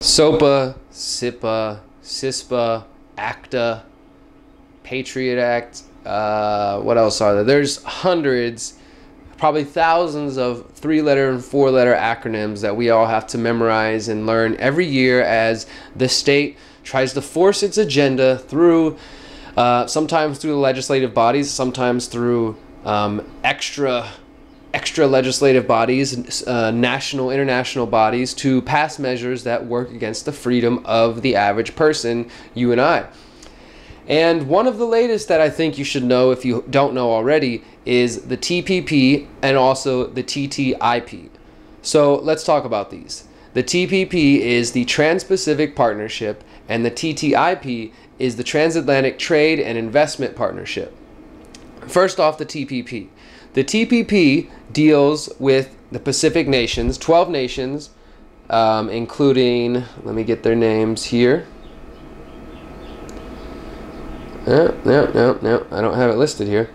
SOPA, SIPA, CISPA, ACTA, Patriot Act. What else are there? There's hundreds, probably thousands of 3-letter and 4-letter acronyms that we all have to memorize and learn every year as the state tries to force its agenda through, sometimes through the legislative bodies, sometimes through extra legislative bodies, national, international bodies, to pass measures that work against the freedom of the average person, you and I. And one of the latest that I think you should know, if you don't know already, is the TPP and also the TTIP. So let's talk about these. The TPP is the Trans-Pacific Partnership, and the TTIP is the Transatlantic Trade and Investment Partnership. First off, the TPP. The TPP deals with the Pacific nations, 12 nations, including, let me get their names here. No, I don't have it listed here.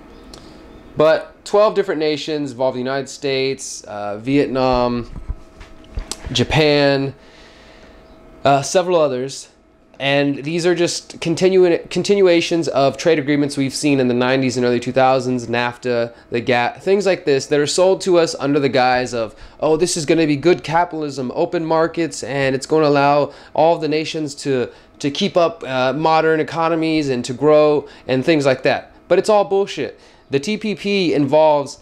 But 12 different nations involve the United States, Vietnam, Japan, several others. And these are just continuations of trade agreements we've seen in the 90s and early 2000s, NAFTA, the GATT, things like this that are sold to us under the guise of, oh, this is going to be good capitalism, open markets, and it's going to allow all of the nations to keep up modern economies and to grow and things like that. But it's all bullshit. The TPP involves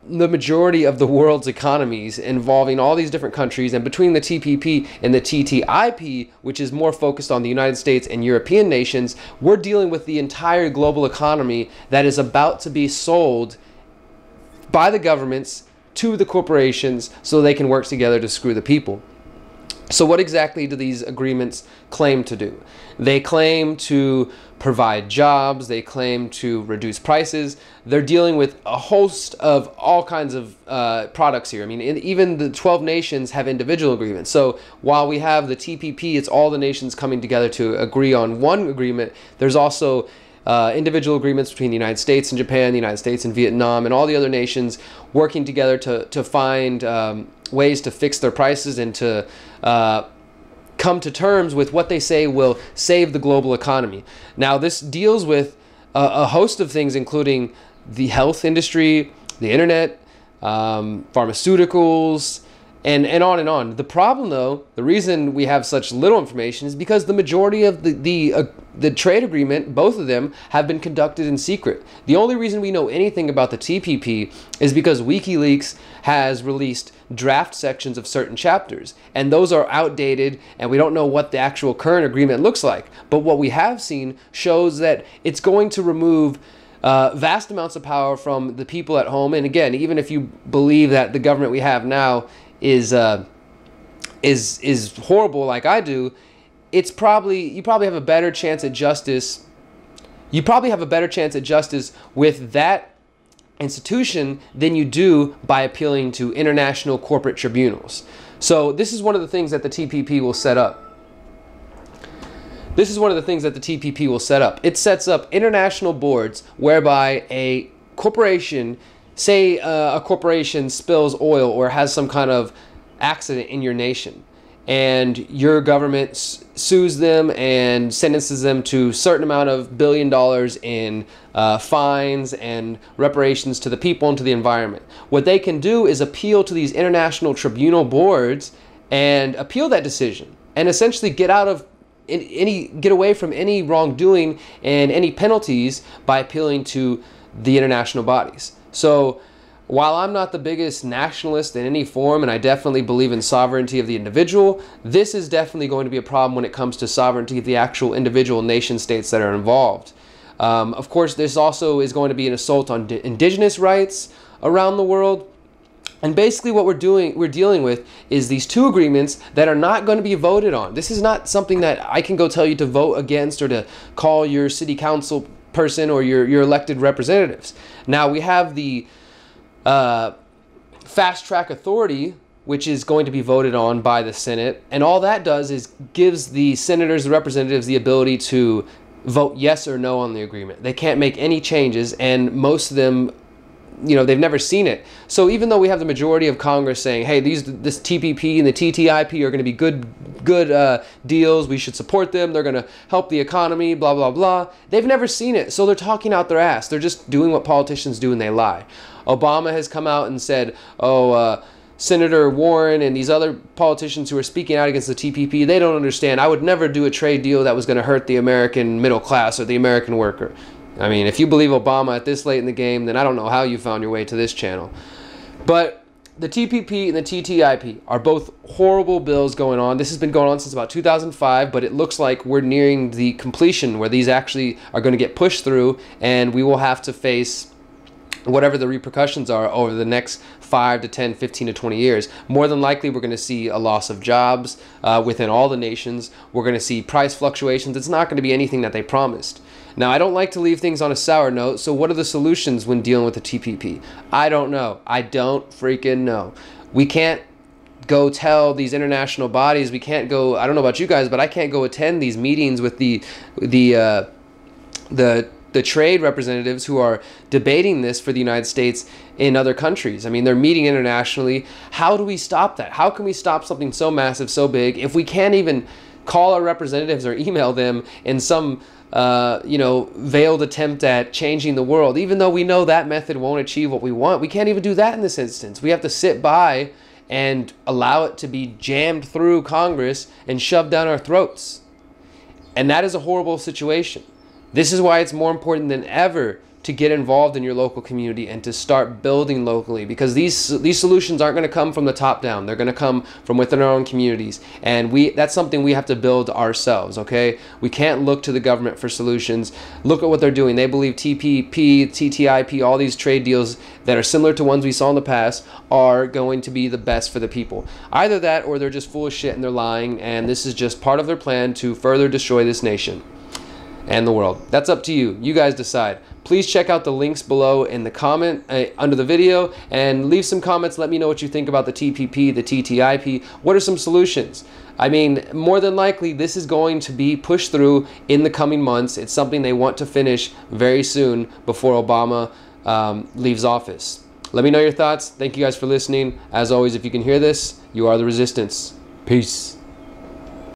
the majority of the world's economies, involving all these different countries, and between the TPP and the TTIP, which is more focused on the United States and European nations, we're dealing with the entire global economy that is about to be sold by the governments to the corporations so they can work together to screw the people. So what exactly do these agreements claim to do? They claim to provide jobs, they claim to reduce prices. They're dealing with a host of all kinds of products here. I mean, even the 12 nations have individual agreements. So while we have the TPP, it's all the nations coming together to agree on one agreement, there's also individual agreements between the United States and Japan, the United States and Vietnam, and all the other nations working together to find ways to fix their prices and to come to terms with what they say will save the global economy. Now, this deals with a host of things, including the health industry, the internet, pharmaceuticals, and on and on. The problem, though, the reason we have such little information is because the majority of the trade agreement, both of them, have been conducted in secret. The only reason we know anything about the TPP is because WikiLeaks has released draft sections of certain chapters, and those are outdated, and we don't know what the actual current agreement looks like. But what we have seen shows that it's going to remove vast amounts of power from the people at home. And again, even if you believe that the government we have now is horrible, like I do, you probably have a better chance at justice. You probably have a better chance at justice with that institution than you do by appealing to international corporate tribunals. So this is one of the things that the TPP will set up. This is one of the things that the TPP will set up. It sets up international boards whereby a corporation, say a corporation spills oil or has some kind of accident in your nation, and your government sues them and sentences them to a certain amount of $1 billion in fines and reparations to the people and to the environment. What they can do is appeal to these international tribunal boards and appeal that decision and essentially get away from any wrongdoing and any penalties by appealing to the international bodies. So while I'm not the biggest nationalist in any form, and I definitely believe in sovereignty of the individual, this is definitely going to be a problem when it comes to sovereignty of the actual individual nation states that are involved. Of course, this also is going to be an assault on indigenous rights around the world. And basically what we're dealing with is these two agreements that are not going to be voted on. This is not something that I can go tell you to vote against or to call your city council person or your elected representatives. Now, we have the fast track authority, which is going to be voted on by the Senate, and all that does is gives the senators, the representatives, the ability to vote yes or no on the agreement. They can't make any changes, and most of them they've never seen it. So even though we have the majority of Congress saying, hey, this TPP and the TTIP are going to be good deals, we should support them, they're going to help the economy, blah, blah, blah, they've never seen it. So they're talking out their ass. They're just doing what politicians do and they lie. Obama has come out and said, Senator Warren and these other politicians who are speaking out against the TPP, they don't understand. I would never do a trade deal that was going to hurt the American middle class or the American worker. I mean, if you believe Obama at this late in the game, then I don't know how you found your way to this channel. But the TPP and the TTIP are both horrible bills going on. This has been going on since about 2005, but it looks like we're nearing the completion where these actually are going to get pushed through, and we will have to face whatever the repercussions are over the next 5 to 10, 15 to 20 years. More than likely, we're going to see a loss of jobs within all the nations. We're going to see price fluctuations. It's not going to be anything that they promised. Now, I don't like to leave things on a sour note, so what are the solutions when dealing with the TPP? I don't know. I don't freaking know. We can't go tell these international bodies, we can't go, I don't know about you guys, but I can't go attend these meetings with the trade representatives who are debating this for the United States in other countries. I mean, they're meeting internationally. How do we stop that? How can we stop something so massive, so big, if we can't even call our representatives or email them in some veiled attempt at changing the world? Even though we know that method won't achieve what we want, we can't even do that in this instance. We have to sit by and allow it to be jammed through Congress and shoved down our throats. And that is a horrible situation. This is why it's more important than ever to get involved in your local community and to start building locally, because these solutions aren't going to come from the top down. They're going to come from within our own communities, and that's something we have to build ourselves. Okay, we can't look to the government for solutions. Look at what they're doing. They believe TPP, TTIP, all these trade deals that are similar to ones we saw in the past are going to be the best for the people. Either that, or they're just full of shit and they're lying, and this is just part of their plan to further destroy this nation and the world. That's up to you. You guys decide. Please check out the links below in the comment under the video and leave some comments. Let me know what you think about the TPP, the TTIP. What are some solutions? I mean, more than likely, this is going to be pushed through in the coming months. It's something they want to finish very soon before Obama leaves office. Let me know your thoughts. Thank you guys for listening. As always, if you can hear this, you are the resistance. Peace.